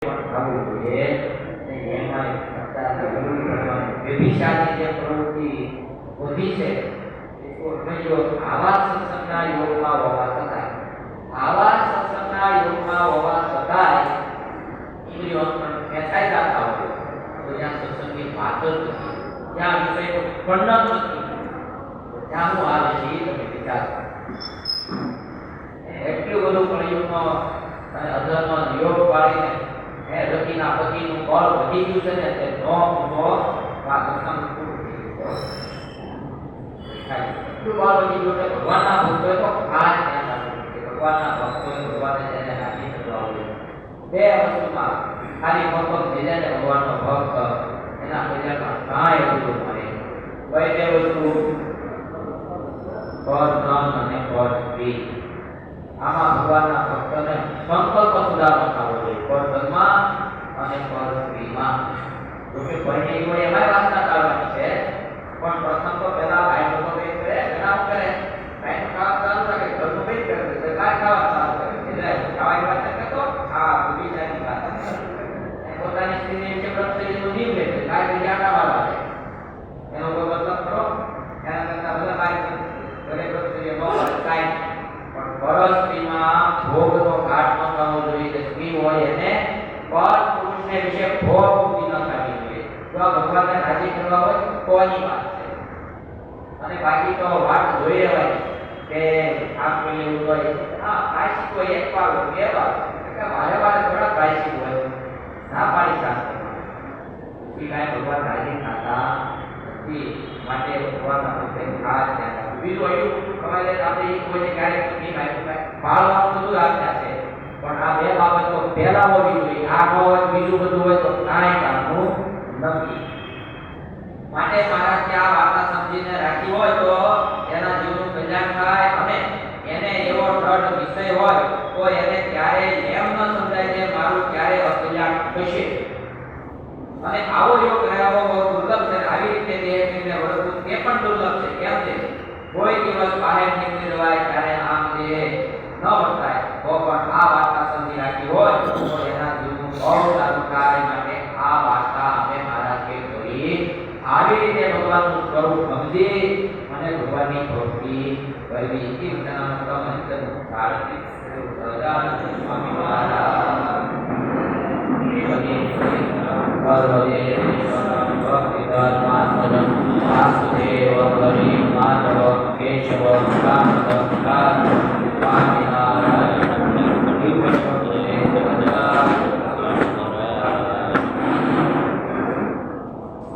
થવું જોઈએ અને એમાં અત્યારે વ્યભિચારની જે પ્રવૃત્તિ વધી છે જો આવા સત્સંગના યોગમાં હોવા છતાં ઇન્દ્રિયો પણ ખેંચાઈ જતા હોય તો જ્યાં સત્સંગની વાત જ નથી, જ્યાં વિષયનો ખંડ જ નથી, ત્યાં હું આવે છે એ તમે વિચાર એટલું બધું કળિયુગમાં અને અધર્મમાં યોગ પાડીને રતિના પતિનું બળ વધી ગયું છે ને તે નો આ સત્સંગ પૂરું થઈ ગયું. એટલું બળ વધી ગયું કે ભગવાનના ભક્તોએ તો ખાસ ધ્યાન રાખવું કે ભગવાનના ભક્તોએ ભગવાનને જેને રાખી કરવા જોઈએ. બે વસ્તુમાં ખાલી ભક્ત જેને ભગવાનનો ભક્ત એના કલ્યાણમાં કાંઈ બધું મળે. કઈ બે વસ્તુ? પર ધન અને પર સ્ત્રી. આમાં ભગવાનના ભક્તોને સંકલ્પ સુધારવાનો થવો જોઈએ પર ધનમાં અને પર સ્ત્રીમાં. જોકે પરિણય એમાં વાસના કાઢવાની છે પણ પ્રથમ તો પહેલા ભાઈનો પેટ કરે ઘણા કરે ભાઈનો ખાવા ચાલુ રાખે ઘરનું પેટ કરે તો કાંઈ ખાવા ચાલુ કરે એટલે ખાવાની વાત કરતો આ બીજાની વાત પોતાની સ્ત્રીને વિશે પ્રત્યેનું જીવ લે કાંઈ બીજા ખાવા લાગે એનો કોઈ મતલબ ખરો? એના કરતા બધા કાંઈ ઘરે પ્રત્યે કાંઈ પણ પરસ્ત્રીમાં ભોગનો ઘાટ ન થવો જોઈએ કે સ્ત્રી હોય એને પર પુરુષને વિશે ભોગ બુદ્ધિ ન થવી જોઈએ. જો ભગવાનને રાજી કરવા હોય તો એની વાત છે અને બાકી તો વાત જોઈ રહેવાય કે આ કોઈ એવું હોય હા પ્રાયશ્ચિત હોય એક વાર હોય બે વાર કે મારે વાર થોડા પ્રાયશ્ચિત હોય ના પાડી શાસ્ત્ર એ કાંઈ ભગવાન રાજી થતા નથી. માટે ભગવાનના ભક્તે ખાસ ધ્યાન રાખવું. બીજું એટલું કમાઈ આપણે એક કોઈને ક્યારેક પાળવાનું બધું આજ્ઞા છે પણ આ બે બાબતો પહેલા હોવી જોઈએ. આ ન હોય બીજું બધું હોય તો કાંઈ કામનું નથી. માટે મારા ત્યાં વાર્તા સમજીને રાખી હોય તો એના જીવનું કલ્યાણ થાય અને એને એવો દ્રઢ વિષય હોય તો એને ક્યારે એમ ન સમજાય કે મારું ક્યારે અકલ્યાણ થશે. અને આવો યોગ રહેવો બહુ દુર્લભ છે. આવી રીતે દેહને વળગવું તે પણ દુર્લભ છે. કેમ છે? કોઈ દિવસ બહાર નીકળી જવાય ત્યારે આમ જે ન વર્તાય તો પણ આ વાર્તા સમજી રાખી હોય તો એના જીવનું બહુ સારું થાય. માટે આ વાર્તા અમે મહારાજે કરી આવી રીતે ભગવાનનું સ્વરૂપ સમજી અને ભગવાનની ભક્તિ કરવી. એ બધાના મંત્રનું સારથી સહજાનંદ સ્વામી મહારાજ ભક્તિ ધર્માત્મજમ વાસુદેવ હરિ માધવ કેશવ